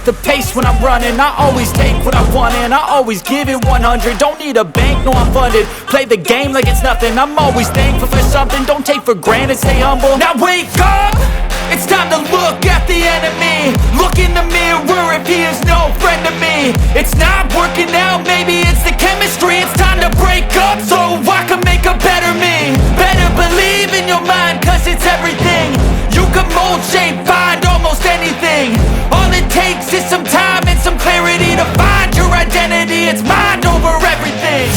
the pace when I'm running. I always take what I want and I always give it 100. Don't need a bank, no I'm funded. Play the game like it's nothing. I'm always thankful for something. Don't take for granted, stay humble. Now wake up! It's time to look at the enemy. Look in the mirror if he is no friend to me. It's not working out, maybe it's the chemistry. It's time to break up so I can make a better me. Better believe in your mind, cause it's everything. You can mold, shape, find almost anything. All it takes is some time and some clarity to find your identity. It's mind over everything.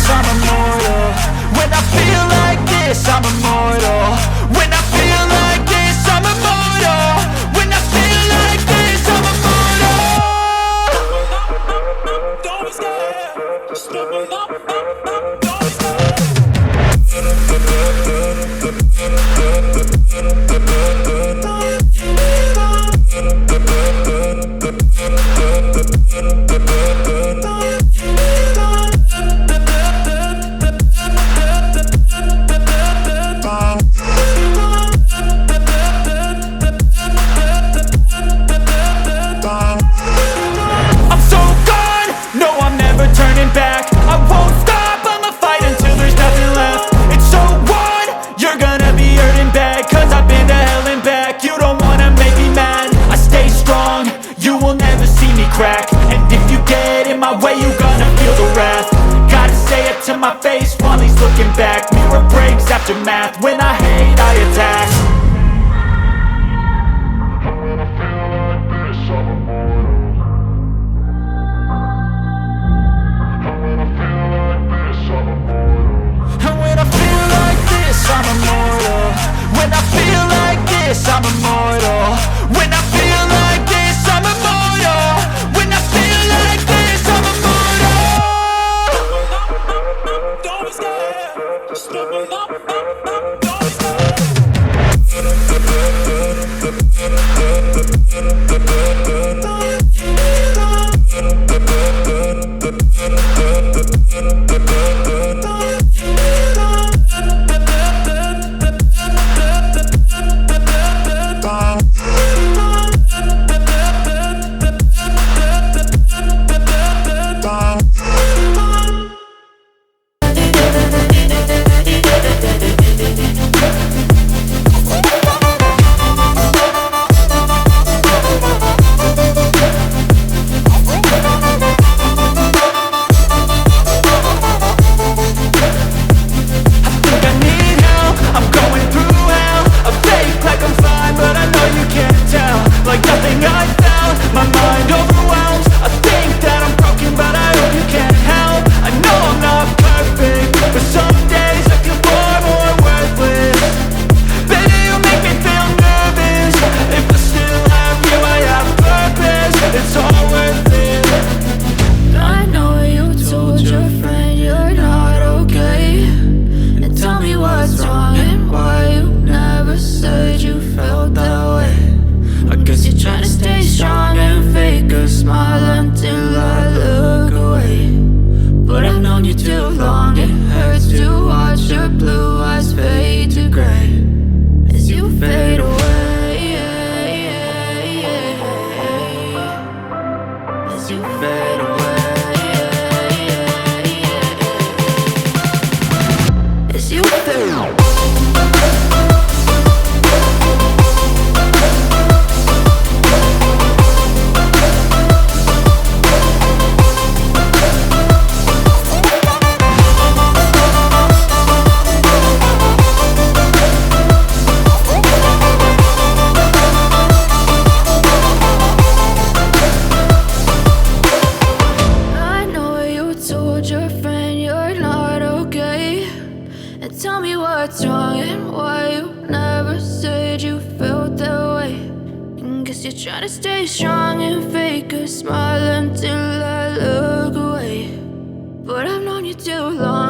I'm immortal. When I feel like this, I'm immortal. When I feel like this, I'm immortal. When I feel like this, I'm immortal. Don't be scared. Just step up. To my face while he's looking back. Mirror breaks after math. When I hate, I attack. When I feel like this, I'm immortal. When I feel like this, I'm immortal. When I feel like this, I'm immortal. When I feel like this, I'm immortal. When I feel like this, I'm immortal. When I feel like this, I'm immortal. Don't be scared. Just step up. Try to stay strong and fake a smile until I look away. But I've known you too long.